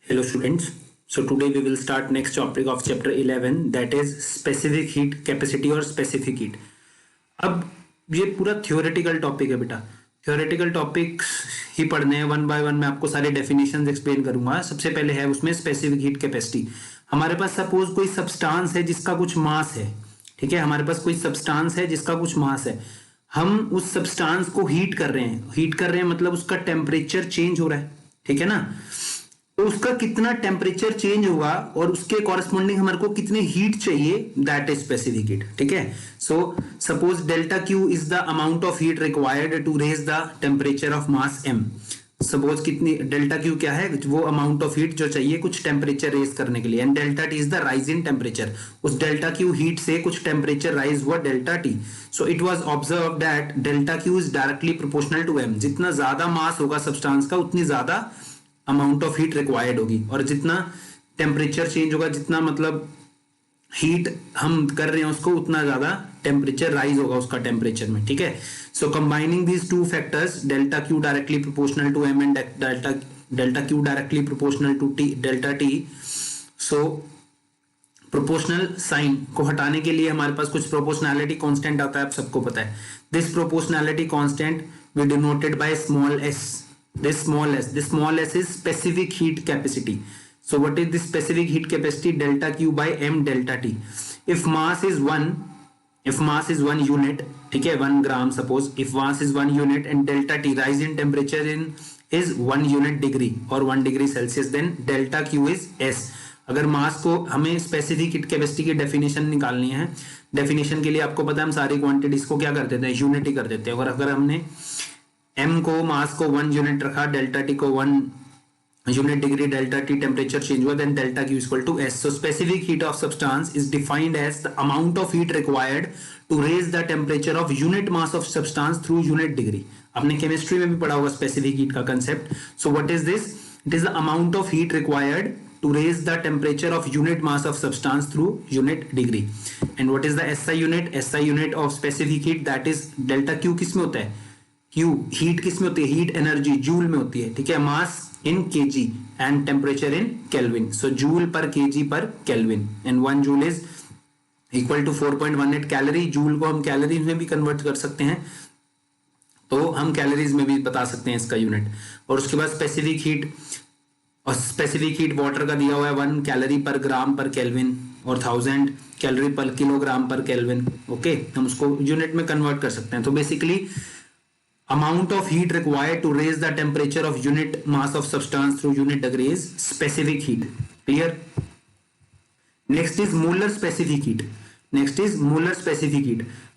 Hello students. So today we will start next topic of chapter 11 that is specific heat capacity और specific heat. अब ये पूरा theoretical topic है बेटा. Theoretical topics ही पढ़ने हैं वन बाय वन. मैं आपको सारे डेफिनेशंस एक्सप्लेन करूंगा. सबसे पहले है उसमें स्पेसिफिक हीट कैपेसिटी. हमारे पास सपोज कोई सब्सटेंस है जिसका कुछ मास है. ठीक है, हमारे पास कोई सब्सटेंस है जिसका कुछ मास है. हम उस सब्सटेंस को हीट कर रहे हैं मतलब उसका टेम्परेचर चेंज हो रहा है. ठीक है ना. तो उसका कितना टेम्परेचर चेंज होगा और उसके कॉरेस्पॉन्डिंग हमारे को कितनी हीट चाहिए, दैट इज स्पेसिफिक हीट. ठीक है. So suppose delta Q is the amount of heat required to raise the temperature of mass M. Suppose कितनी डेल्टा क्यू क्या है, वो अमाउंट ऑफ हीट जो चाहिए कुछ टेम्परेचर रेज करने के लिए. And delta T is the rise in temperature. उस डेल्टा क्यू हीट से कुछ टेम्परेचर राइज हुआ delta T. So it was observe that delta Q is directly proportional to M. जितना ज्यादा मास होगा सब्सटेंस का उतनी ज्यादा अमाउंट ऑफ हीट रिक्वायर्ड होगी. और जितना टेम्परेचर चेंज होगा, जितना मतलब हीट हम कर रहे हैं उसको, उतना ज्यादा टेम्परेचर राइज होगा उसका टेम्परेचर में. ठीक है. So combining these two factors, delta Q directly proportional to M and delta Q directly proportional to T delta T. So proportional sign को हटाने के लिए हमारे पास कुछ प्रोपोर्शनैलिटी कांस्टेंट आता है, आप सबको पता है. This proportionality constant we denoted by small s. This small s is specific heat capacity. So what is the specific heat capacity? Delta Q by m delta T. If mass is 1 unit, ठीक है, 1 gram suppose, if mass is 1 unit and delta T rise in temperature is 1 unit degree or 1 degree Celsius, then delta Q is S. अगर मास को हमें specific heat capacity की definition निकालनी है, definition के लिए आपको पता है हम सारी क्वांटिटीज को क्या कर देते हैं, यूनिट ही कर देते हैं. और अगर हमने m को मास को 1 यूनिट रखा, डेल्टा टी को 1 unit degree delta T temperature change हुआ, then delta Q equal to S. So specific heat of substance is defined as the amount of heat required to raise the temperature of unit mass of substance through unit degree. आपने chemistry में भी पढ़ा होगा specific heat का concept. So what is this? It is the amount of heat required to raise the temperature of unit mass of substance through unit degree. And what is the SI unit? SI unit of specific heat, that is delta Q. किस में होता है Q? Heat किस में होती है? Heat energy joule में होती है. ठीक है. Mass in KG and temperature in kelvin. So joule per KG per kelvin. And 1 joule is equal to 4.18 calorie. Joule को हम कैलोरीज में भी कन्वर्ट कर सकते हैं, तो हम कैलोरीज में भी बता सकते हैं इसका यूनिट. और उसके बाद स्पेसिफिक हीट, और स्पेसिफिक हीट वाटर का दिया हुआ है 1 कैलोरी पर ग्राम पर केल्विन और 1000 कैलोरी पर किलोग्राम पर केल्विन. ओके, हम उसको यूनिट में कन्वर्ट कर सकते हैं. तो basically amount of heat required to raise the temperature of unit mass of substance through unit degree is specific heat. Clear? Next is molar specific heat.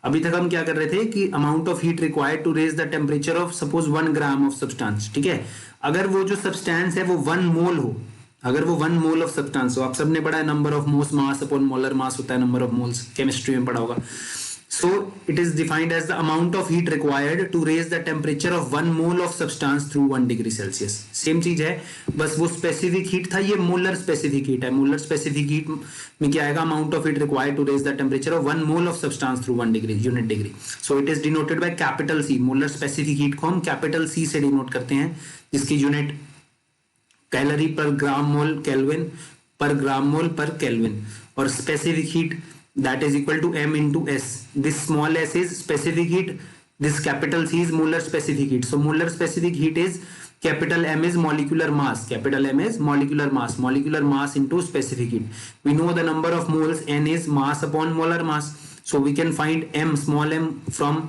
अभी तक हम क्या कर रहे थे कि amount of heat required to raise the temperature of suppose 1 gram of substance. ठीक है. अगर वो जो substance है वो 1 mole हो, अगर वो 1 mole of substance हो, आप सबने पढ़ा है number of moles mass upon molar mass होता है, नंबर ऑफ मोल्स केमिस्ट्री में पढ़ा होगा. So it is defined as the amount of heat required to raise the temperature of 1 mole of substance through 1 degree Celsius. Same चीज है, बस वो specific heat था, ये मोलर स्पेसिफिक हीट है. मोलर स्पेसिफिक हीट में क्या आएगा? Amount of heat required to raise the temperature of 1 mole of substance through 1 degree unit degree. So it is denoted by capital C. Molar specific heat को हम capital C से denote करते हैं, जिसकी unit calorie पर ग्राम मोल kelvin पर ग्राम मोल पर kelvin. और specific heat that is equal to m into s. This small s is specific heat, this capital C is molar specific heat. So molar specific heat is capital M is molecular mass, molecular mass into specific heat. We know the number of moles, n is mass upon molar mass, so we can find m, small m, from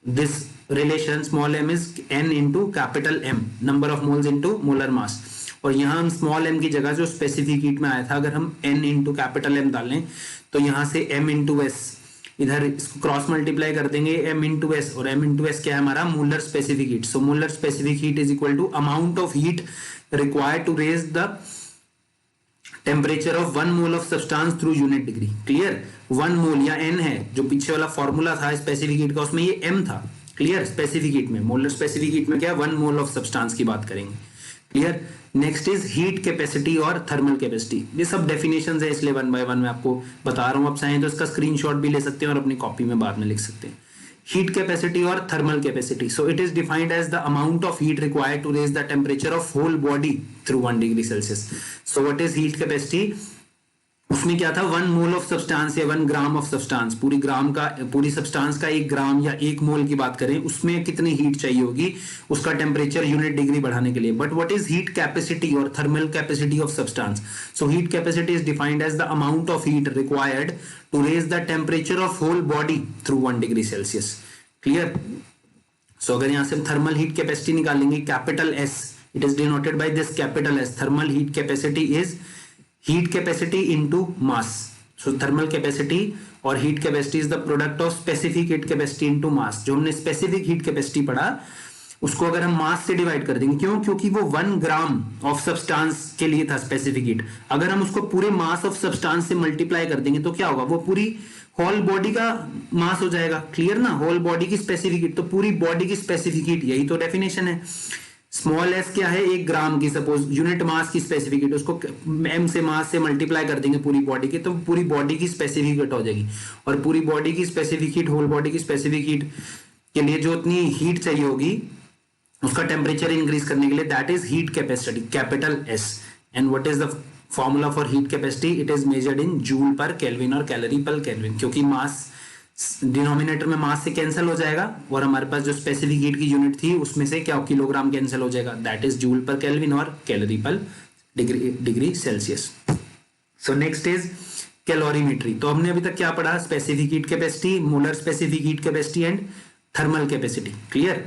this relation. Small m is n into capital M, number of moles into molar mass. और यहाँ हम small m की जगह जो specific heat में आया था, अगर हम n इंटू कैपिटल M डालें तो यहाँ से m इंटू एस, इधर इसको क्रॉस मल्टीप्लाई कर देंगे m इंटू एस, और m इंटू एस क्या है हमारा? Molar specific heat. So molar specific heat is equal to amount of heat required to raise the temperature of 1 mole of substance through unit degree. Clear? 1 mole या n है, जो पीछे वाला formula था specific heat का, उसमें ये m था. क्लियर? स्पेसिफिक हीट में, मोलर स्पेसिफिक हीट में क्या? 1 मोल ऑफ सब्सटेंस की बात करेंगे. Clear? Next is heat capacity और थर्मल कैपेसिटी. ये सब डेफिनेशंस है, इसलिए 1 बाय 1 मैं आपको बता रहा हूं. आप चाहें तो इसका स्क्रीनशॉट भी ले सकते हैं और अपनी कॉपी में बाद में लिख सकते हैं. heat capacity or thermal capacity. So it is defined as the amount of heat required to raise the temperature of whole body through 1 degree Celsius. So what is heat capacity? उसमें क्या था, 1 mole of substance या 1 gram of substance, पूरी substance का 1 ग्राम या 1 मोल की बात करें, उसमें कितनी हीट चाहिए होगी उसका टेम्परेचर यूनिट डिग्री बढ़ाने के लिए. But what is heat capacity और thermal capacity of substance? So heat capacity is defined as the amount of heat required to raise the temperature of whole body through 1 degree Celsius. Clear? So अगर यहां से हम thermal heat capacity निकालेंगे, capital S, it is denoted by this capital S. Thermal heat capacity is heat capacity into mass. So thermal capacity और heat capacity is the product of specific heat capacity into mass. जो हमने specific heat capacity पढ़ा उसको अगर हम mass से divide कर देंगे, क्यों? क्योंकि वो 1 ग्राम ऑफ सब्सटेंस के लिए था specific heat. अगर हम उसको पूरे mass of substance से मल्टीप्लाई कर देंगे तो क्या होगा, वो पूरी होल बॉडी का मास हो जाएगा. क्लियर ना? होल बॉडी की स्पेसिफिक हीट, तो पूरी बॉडी की स्पेसिफिक हीट, यही तो डेफिनेशन है. स्मॉल एस क्या है, 1 ग्राम की सपोज यूनिट मास की स्पेसिफिक हीट, उसको एम से मास से मल्टीप्लाई कर देंगे पूरी बॉडी के, तो पूरी बॉडी की स्पेसिफिक हीट हो जाएगी. और पूरी बॉडी की स्पेसिफिक हीट, होल बॉडी की स्पेसिफिक हीट के लिए जो इतनी हीट चाहिए होगी उसका टेम्परेचर इंक्रीज करने के लिए, that is heat capacity, capital S. And what is the formula for heat capacity? It is measured in joule पर केल्विन और कैलोरी पर केल्विन, क्योंकि मास डिनोमिनेटर में मास से कैंसिल हो जाएगा और हमारे पास जो स्पेसिफिक हीट की यूनिट थी उसमें से क्या किलोग्राम कैंसिल हो जाएगा, दैट इज जूल पर केल्विन और कैलोरी पर degree Celsius. So next is calorimetry. तो हमने अभी तक क्या पढ़ा? Specific heat capacity, molar specific heat capacity and thermal capacity. Clear?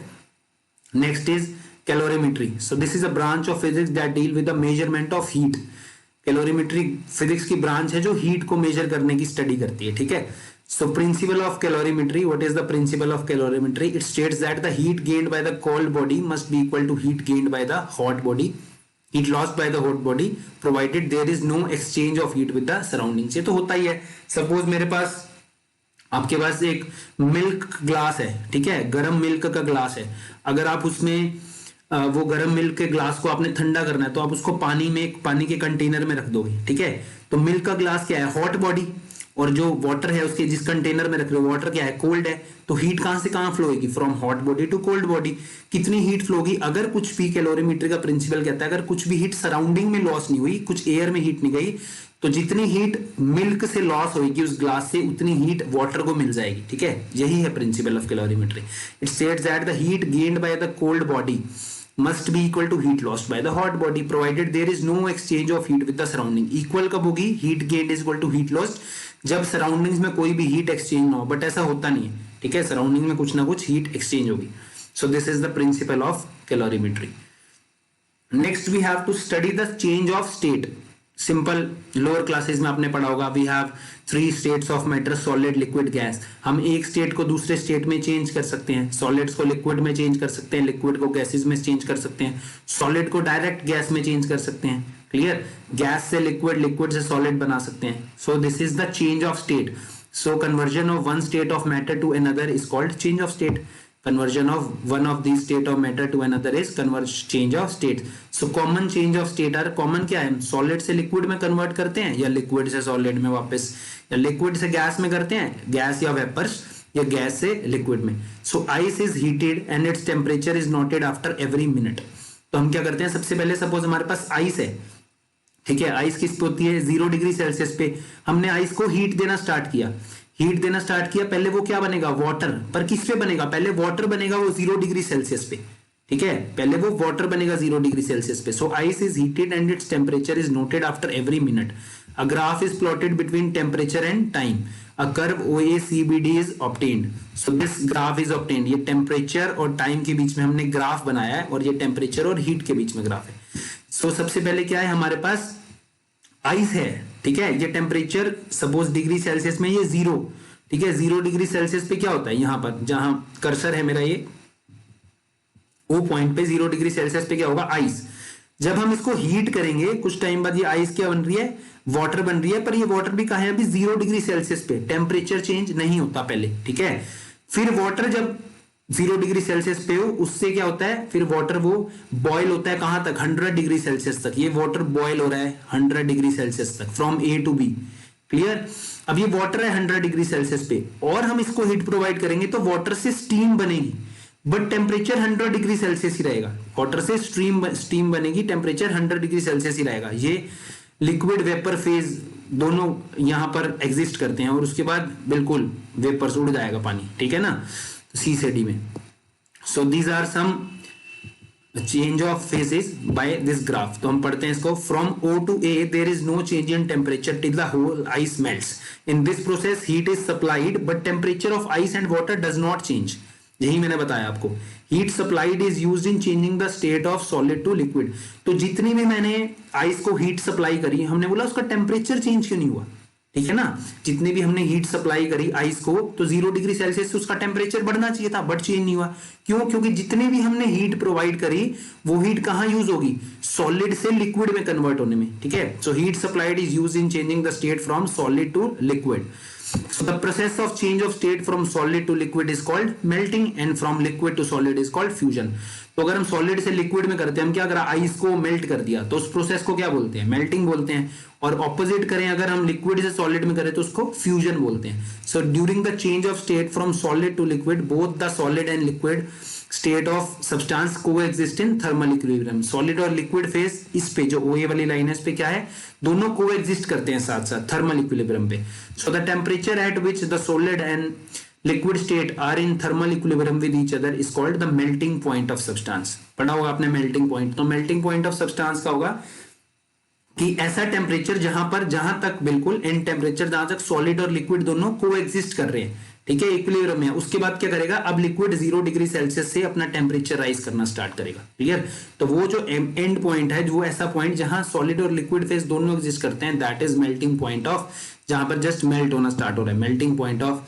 Next is calorimetry. So this is a branch of physics that deal with the measurement of heat. Calorimetry physics की branch है जो heat को major करने की study करती है. ठीक है? So principle of calorimetry, what is the principle of calorimetry? It states that the heat gained by the cold body must be equal to heat gained by the hot body, heat lost by the hot body, provided there is no exchange of heat with the surroundings. ये तो होता ही है. Suppose मेरे पास, आपके पास एक milk glass है, ठीक है, गरम मिल्क का ग्लास है. अगर आप उसमें वो गरम मिल्क के ग्लास को आपने ठंडा करना है तो आप उसको पानी के कंटेनर में रख दोगे. ठीक है? तो मिल्क का ग्लास क्या है, हॉट बॉडी, और जो वाटर है उसके जिस कंटेनर में रख रहे हो वाटर क्या है, कोल्ड है. तो हीट कहां से कहां फ्लो होगी, from hot body to cold body. कितनी हीट फ्लो होगी? अगर कुछ भी, कैलोरीमेट्री का प्रिंसिपल कहता है अगर कुछ भी हीट सराउंडिंग में लॉस नहीं हुई, कुछ एयर में हीट नहीं गई, तो जितनी हीट मिल्क से लॉस होगी उस ग्लास से उतनी हीट वाटर को मिल जाएगी. ठीक है? यही है principal of calorimetry. It states that the heat gained by the cold body must be equal to heat lost by the hot body provided there is no exchange of heat with the surrounding. Equal कब होगी? heat gained is equal to heat lost जब surroundings में कोई भी heat exchange ना हो. But ऐसा होता नहीं है. ठीक है? सराउंडिंग में कुछ ना कुछ हीट एक्सचेंज होगी. So this is the principle of calorimetry. Next we have to study the change of state. Simple lower classes में आपने पढ़ा होगा, we have 3 states of matter, solid, liquid, gas. हम एक स्टेट को दूसरे स्टेट में चेंज कर सकते हैं. सॉलिड्स को लिक्विड में चेंज कर सकते हैं, लिक्विड को गैसेस में चेंज कर सकते हैं, सॉलिड को डायरेक्ट गैस में चेंज कर सकते हैं. क्लियर? गैस से लिक्विड, लिक्विड से सॉलिड बना सकते हैं. So this is the change of state. So conversion of one state of matter to another is called change of state. Conversion of one of these state of matter to another is change of state. So common change of state are common क्या है? Solid से liquid में convert करते हैं, या liquid से solid में वापस, या लिक्विड से गैस में करते हैं, गैस या वेपर्स, या गैस से लिक्विड में. So ice is heated and its temperature is noted after every minute. तो हम क्या करते हैं? सबसे पहले सपोज हमारे पास आइस है. ठीक है? आइस किस पे होती है? 0 डिग्री सेल्सियस पे. हमने आइस को हीट देना स्टार्ट किया. पहले वो क्या बनेगा? वाटर. पर किस पे बनेगा? पहले वाटर बनेगा वो 0 डिग्री सेल्सियस पे. ठीक है? पहले वो वाटर बनेगा 0 डिग्री सेल्सियस पे. So ice is heated and its temperature is noted after every minute. A graph is plotted between temperature and time. A curve OACBD is obtained. So this graph is obtained. ये temperature और time के बीच में हमने graph बनाया है, और ये टेम्परेचर और हीट के बीच में ग्राफ है. सो सबसे पहले क्या है हमारे पास? आइस है. ठीक है? ये टेम्परेचर सपोज डिग्री सेल्सियस में ये 0. ठीक है? 0 डिग्री सेल्सियस पे क्या होता है? यहां पर जहां कर्सर है मेरा, ये O पॉइंट पे 0 डिग्री सेल्सियस पे क्या होगा? आइस. जब हम इसको हीट करेंगे कुछ टाइम बाद ये आइस क्या बन रही है? वाटर बन रही है. पर ये वाटर भी कहां है? अभी 0 डिग्री सेल्सियस पे. टेम्परेचर चेंज नहीं होता पहले. ठीक है? फिर वाटर जब 0 डिग्री सेल्सियस पे हो, उससे क्या होता है? फिर वाटर वो बॉयल होता है कहां तक? 100 डिग्री सेल्सियस तक. ये वाटर बॉयल हो रहा है 100 डिग्री सेल्सियस तक, from A to B. Clear. अब ये वाटर है 100 डिग्री सेल्सियस पे और हम इसको हीट प्रोवाइड करेंगे तो वाटर से स्टीम बनेगी, बट टेम्परेचर 100 डिग्री सेल्सियस ही रहेगा। वाटर से स्टीम बनेगी, टेम्परेचर 100 डिग्री सेल्सियस ही रहेगा। ये लिक्विड वेपर फेज दोनों यहां पर एग्जिस्ट करते हैं और उसके बाद बिल्कुल वेपर्स उड़ जाएगा पानी, ठीक है ना, सी से डी में। So these are some change of phases by this graph. तो हम पढ़ते हैं इसको। From O to A there is no change in temperature till the whole ice melts. In this process heat is supplied but temperature of ice and water does not change. यही मैंने बताया आपको। Heat supplied is used in changing the state of solid to liquid. तो जितनी भी मैंने ice को heat supply करी, हमने बोला उसका टेम्परेचर चेंज क्यों नहीं हुआ, ठीक है ना। जितनी भी हमने हीट सप्लाई करी आइस को तो 0 डिग्री सेल्सियस से उसका टेम्परेचर बढ़ना चाहिए था, बट चेंज नहीं हुआ। क्यों? क्योंकि जितनी भी हमने हीट प्रोवाइड करी वो हीट कहां यूज होगी, सॉलिड से लिक्विड में कन्वर्ट होने में, ठीक है। So heat supplied is use in changing the state from solid to liquid. So the process of change of state from solid to liquid is called melting and from liquid to solid is called fusion. तो अगर हम solid से liquid में करते हैं, हम क्या करा, आइस को मेल्ट कर दिया, तो उस प्रोसेस को क्या बोलते हैं, मेल्टिंग बोलते हैं। और ऑपोजिट करें, अगर हम लिक्विड से सॉलिड में करें तो उसको फ्यूजन बोलते हैं। So during the change of state from solid to liquid both the solid and liquid state of substance coexist in thermal equilibrium. Solid और लिक्विड फेज इस पे जो OA वाली लाइन है इस पे क्या है, दोनों कोएग्जिस्ट करते हैं साथ साथ थर्मल इक्विलिब्रियम पे। So the temperature at which the solid and liquid state are in thermal equilibrium with each other is called the melting point of substance. पढ़ा होगा आपने मेल्टिंग पॉइंट। तो मेल्टिंग पॉइंट ऑफ सब्सटेंस का होगा कि ऐसा temperature जहां तक बिल्कुल एंड टेम्परेचर जहां तक सॉलिड और लिक्विड दोनों कोएग्जिस्ट कर रहे हैं, ठीक है, इक्विलिब्रियम में। उसके बाद क्या करेगा, अब लिक्विड 0 डिग्री सेल्सियस से अपना टेम्परेचर राइज करना स्टार्ट करेगा, क्लियर। तो वो जो एंड पॉइंट है, वो ऐसा पॉइंट जहां सॉलिड और लिक्विड फेज दोनों एग्जिस्ट करते हैं, that is melting point of, जहां पर जस्ट मेल्ट होना स्टार्ट हो रहा है, melting point of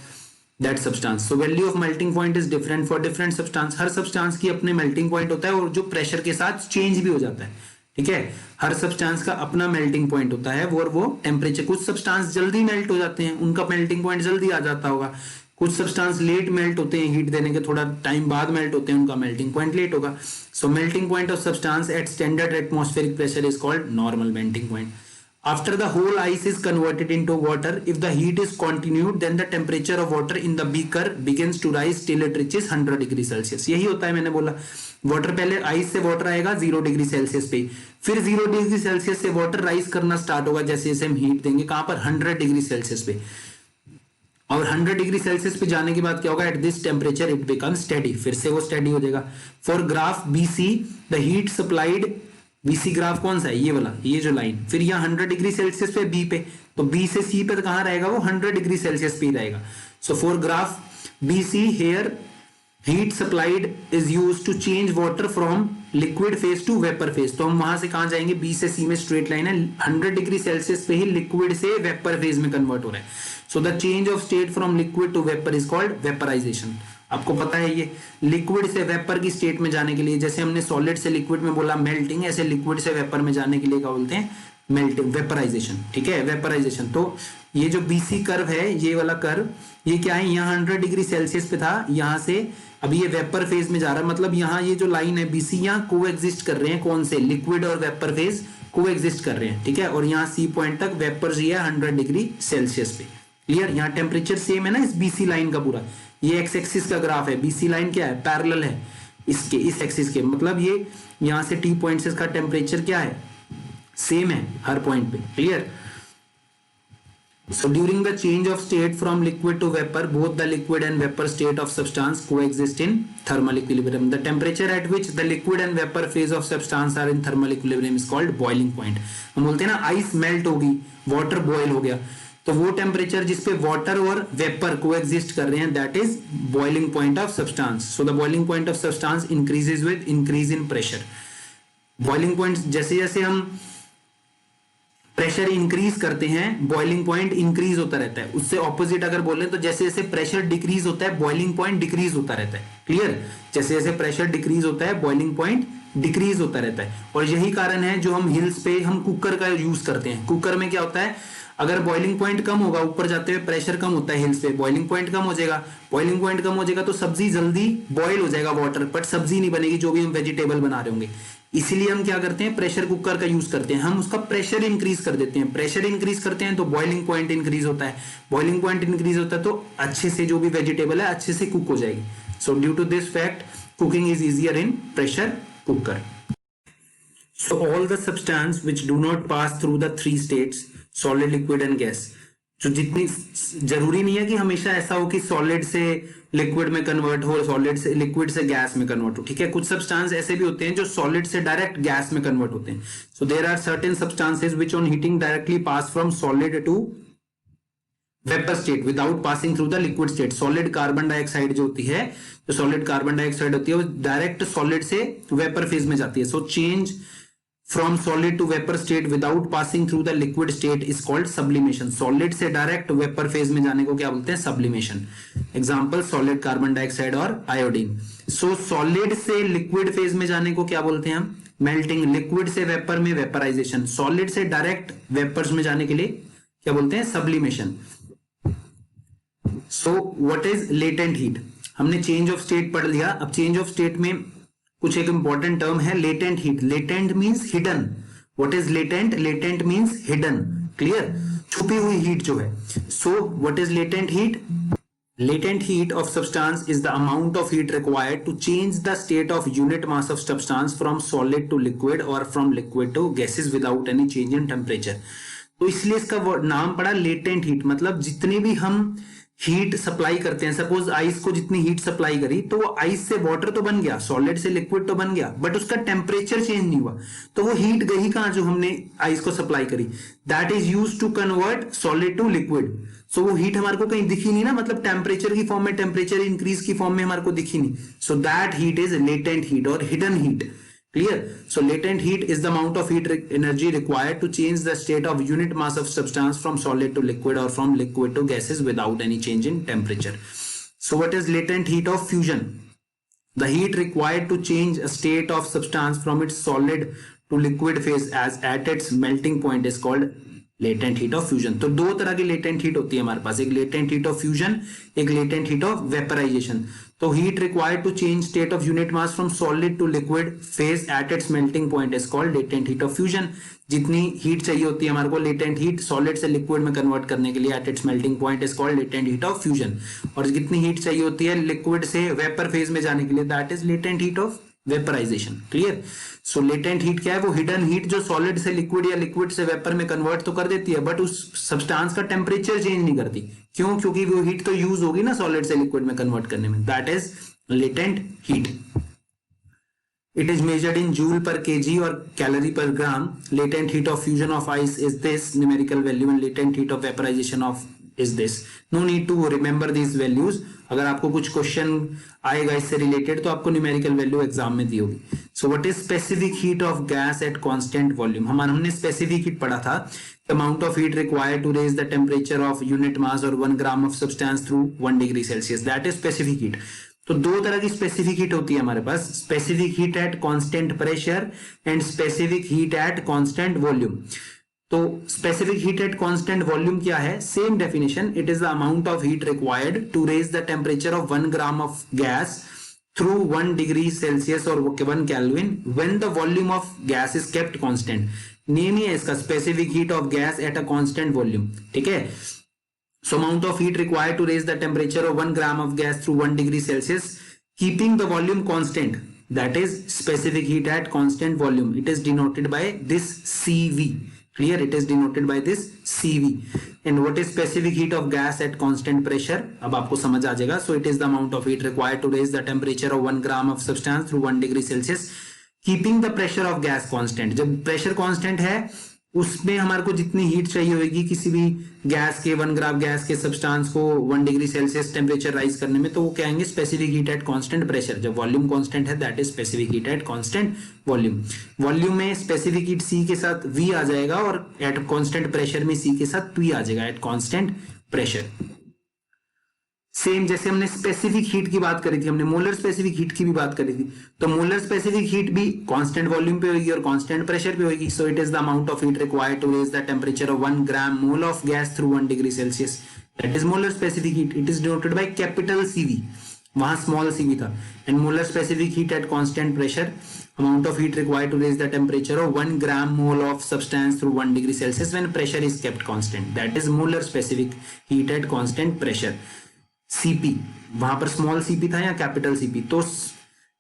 that substance. So value of melting point is different for different substance. Her substance की अपने मेल्टिंग पॉइंट होता है और जो प्रेशर के साथ चेंज भी हो जाता है, ठीक है। हर सब्सटेंस का अपना मेल्टिंग पॉइंट होता है और वो टेम्परेचर, कुछ सब्सटेंस जल्दी मेल्ट हो जाते हैं, उनका मेल्टिंग पॉइंट जल्दी आ जाता होगा। कुछ सब्सटेंस लेट मेल्ट होते हैं, हीट देने के थोड़ा टाइम बाद मेल्ट होते हैं, उनका मेल्टिंग पॉइंट लेट होगा। So melting point of substance at standard atmospheric pressure is called normal melting point. After the whole ice is converted into water, if the heat is continued, then the temperature of water in the beaker begins to rise till it reaches 100 degree Celsius. यही होता है, मैंने बोला water, पहले ice से water आएगा 0 degree Celsius पे, फिर 0 डिग्री सेल्सियस से वाटर राइज करना स्टार्ट होगा जैसे जैसे हम हीट देंगे, कहां पर, 100 डिग्री सेल्सियस पे। और 100 डिग्री सेल्सियस पे जाने के बाद क्या होगा, at this temperature it become steady, फिर से वो स्टेडी हो जाएगा। For graph BC the heat supplied, BC graph कौन सा है, ये वाला, ये जो लाइन, फिर यहाँ 100 डिग्री सेल्सियस पे B पे, तो B से C पे कहां रहेगा, वो 100 डिग्री सेल्सियस पे ही रहेगा। So for graph BC here heat supplied is used to change water from liquid phase to vapour phase. तो हम वहां से कहां जाएंगे, B से C में स्ट्रेट लाइन है, 100 डिग्री सेल्सियस पे ही लिक्विड से वेपर फेज में कन्वर्ट हो रहा है। So the change of state from liquid to vapour is called vaporisation. आपको पता है ये लिक्विड से वेपर की स्टेट में जाने के लिए, जैसे हमने सॉलिड से लिक्विड में बोला मेल्टिंग, ऐसे लिक्विड से वेपर में जाने के लिए क्या बोलते हैं, मेल्टिंग, वेपराइजेशन, ठीक है, वेपराइजेशन। तो ये जो BC कर्व है, ये वाला कर्व, ये क्या है, यहाँ 100 डिग्री सेल्सियस पे था, यहाँ से अभी ये वेपर फेज में जा रहा है, मतलब यहाँ ये जो लाइन है BC, यहाँ कोएग्जिस्ट कर रहे हैं, कौन से, लिक्विड और वेपर फेज कोएग्जिस्ट कर रहे हैं, ठीक है। और यहाँ C पॉइंट तक वेपर जी है 100 डिग्री सेल्सियस पे, क्लियर। यहाँ टेम्परेचर सेम है ना इस BC लाइन का पूरा, ये एक्स एक्सिस का ग्राफ है, BC लाइन क्या है, पैरेलल है इसके, इस एक्सिस के, मतलब ये यहाँ से T पॉइंट से इसका टेम्परेचर क्या है, सेम है हर पॉइंट पे, clear. So during the change of state from liquid to vapor, both the liquid and vapor state of substance coexist in thermal equilibrium. The temperature at which the liquid and vapor phase of substance are in thermal equilibrium is called boiling point. हम बोलते हैं ना ice melt होगी, water boil हो गया, तो वो temperature जिसपे वाटर और वेपर कोएग्जिस्ट कर रहे हैं, that is boiling point of substance. So the boiling point of substance increases with increase in pressure. Boiling point जैसे जैसे हम प्रेशर इंक्रीज करते हैं, बॉइलिंग पॉइंट इंक्रीज होता रहता है। उससे ऑपोजिट अगर बोले तो जैसे जैसे प्रेशर डिक्रीज होता है, बॉइलिंग पॉइंट डिक्रीज होता रहता है, क्लियर। जैसे जैसे प्रेशर डिक्रीज होता है, बॉइलिंग पॉइंट डिक्रीज होता रहता है। और यही कारण है जो हम हिल्स पे हम कुकर का यूज करते हैं। कुकर में क्या होता है, अगर बॉइलिंग पॉइंट कम होगा, ऊपर जाते हुए प्रेशर कम होता है हिल्स पे, बॉइलिंग पॉइंट कम हो जाएगा, बॉइलिंग पॉइंट कम हो जाएगा तो सब्जी जल्दी बॉयल हो जाएगा वाटर, बट सब्जी नहीं बनेगी जो भी हम वेजिटेबल बना रहे होंगे। इसीलिए हम क्या करते हैं, प्रेशर कुकर का यूज करते हैं, हम उसका प्रेशर इंक्रीज कर देते हैं। प्रेशर इंक्रीज करते हैं तो बॉइलिंग पॉइंट इंक्रीज होता है, बॉइलिंग पॉइंट इंक्रीज होता है तो अच्छे से जो भी वेजिटेबल है अच्छे से कुक हो जाएगी। So due to this fact cooking is easier in pressure cooker. So all the substance which do not pass through the three states, solid, liquid and gas, जो जितनी, जरूरी नहीं है कि हमेशा ऐसा हो कि सॉलिड से लिक्विड में कन्वर्ट हो, सॉलिड से लिक्विड से गैस में कन्वर्ट हो, ठीक है। कुछ सब्सटेंस ऐसे भी होते हैं जो सॉलिड से डायरेक्ट गैस में कन्वर्ट होते हैं। So there are certain substances which on heating directly pass from solid to vapour state without passing through the liquid state. Solid carbon dioxide जो होती है, जो सॉलिड कार्बन डाइऑक्साइड होती है वो डायरेक्ट सॉलिड से वेपर फेज में जाती है। So change from solid to vapour state without passing through the liquid state is called sublimation. Solid से डायरेक्ट वेपर फेज में जाने को क्या बोलते हैं, sublimation. Example solid carbon dioxide और आयोडीन। सो सॉलिड से लिक्विड फेज में जाने को क्या बोलते हैं हम, मेल्टिंग। लिक्विड से वेपर में वेपराइजेशन। सॉलिड से डायरेक्ट वेपर्स में जाने के लिए क्या बोलते हैं, sublimation. So what is latent heat, हमने चेंज ऑफ स्टेट पढ़ लिया। अब चेंज ऑफ स्टेट में कुछ एक इंपॉर्टेंट टर्म है, latent heat. Latent means hidden. What is latent, latent means hidden, clear, छुपी हुई हीट जो है। सो what is latent heat, latent heat of substance is the amount of heat required to change the state of unit mass of substance from solid to liquid or from liquid to gases without any change in temperature। तो इसलिए इसका नाम पड़ा latent heat. मतलब जितनी भी हम heat supply करते हैं, सपोज आइस को जितनी हीट सप्लाई करी तो वो आइस से वाटर तो बन गया, सॉलिड से लिक्विड तो बन गया, बट उसका टेम्परेचर चेंज नहीं हुआ। तो वो हीट गई कहां, जो हमने आइस को सप्लाई करी, that is used to convert solid to liquid. So वो हीट हमारे को कहीं दिखी नहीं ना, मतलब टेम्परेचर की फॉर्म में, टेम्परेचर इंक्रीज की फॉर्म में हमारे को दिखी नहीं। So that heat is latent heat और hidden heat, clear। So latent heat is the amount of heat energy required to change the state of unit mass of substance from solid to liquid or from liquid to gases without any change in temperature। So what is latent heat of fusion, the heat required to change a state of substance from its solid to liquid phase as at its melting point is called latent heat of fusion. तो दो तरह की latent heat होती है हमारे पास, एक latent heat of fusion, एक लेटेंट हीट ऑफ वेपराइजेशन। तो heat required to change state of unit mass from solid to liquid phase at its melting point is called latent heat of fusion. जितनी heat चाहिए होती है हमारे को latent heat solid से liquid में convert करने के लिए at its melting point is called latent heat of fusion. और जितनी हीट चाहिए होती है लिक्विड से वेपर फेज में जाने के लिए that is latent heat of vaporisation, clear. So latent heat क्या है, वो हिडन हीट जो सॉलिड से लिक्विड या लिक्विड से वेपर में कन्वर्ट तो कर देती है बट उस सब्सटेंस का टेम्परेचर चेंज नहीं करती। क्यों, क्योंकि वो हीट तो यूज होगी ना सॉलिड से लिक्विड में कन्वर्ट करने में, that is latent heat. It is measured in joule per kg or calorie per gram. Latent heat of fusion of ice is this numerical value and latent heat of vaporization of is this. No need to remember these values. अगर आपको कुछ question आएगा इससे related तो आपको numerical value exam में दी होगी। So what is specific heat of gas at constant volume, हमने स्पेसिफिक हीट पढ़ा था, amount of heat required to raise the temperature of unit mass और 1 gram of substance through 1 degree Celsius, that is specific heat. तो दो तरह की specific heat होती है हमारे पास, specific heat at constant pressure and specific heat at constant volume. तो specific heat at constant volume क्या है, same definition, it is the amount of heat required to raise the temperature of 1 gram of gas through 1 degree Celsius और 1 kelvin when the volume of gas is kept constant. Name ही है इसका, specific heat of gas at a constant volume, ठीक है। So amount of heat required to raise the temperature of 1 gram of gas through 1 degree Celsius, keeping the volume constant, that is specific heat at constant volume. It is denoted by this CV. Clear? It is denoted by this CV. And what is specific heat of gas at constant pressure? अब आपको समझ आ जाएगा. So it is the amount of heat required to raise the temperature of 1 gram of substance through 1 degree Celsius, keeping the pressure of gas constant. जब pressure constant है उसमें हमारे को जितनी हीट चाहिए होगी किसी भी गैस के 1 ग्राम गैस के सब्सटेंस को 1 डिग्री सेल्सियस टेम्परेचर राइज करने में, तो वो कहेंगे specific heat at constant pressure. जब वॉल्यूम कांस्टेंट है that is specific heat at constant volume. Volume में स्पेसिफिक हीट सी के साथ वी आ जाएगा और एट कांस्टेंट प्रेशर में सी के साथ पी आ जाएगा, एट कांस्टेंट प्रेशर। सेम जैसे हमने स्पेसिफिक हीट की बात करी थी, हमने मोलर स्पेसिफिक हीट की भी बात करी थी, तो मोलर स्पेसिफिक हीट भी कांस्टेंट वॉल्यूम पे होगी और कांस्टेंट प्रेशर पे होगी। So it is the amount of heat required to raise the temperature of 1 gram mole of gas through 1 degree Celsius, that is molar specific heat. It is denoted by capital CV. वहां small C भी था. And molar specific heat at constant pressure, amount of heat required to raise the temperature of 1 gram mole of substance through 1 degree Celsius when pressure is kept constant. That is molar specific heat at constant pressure. Cp, वहां पर small cp था या capital cp, तो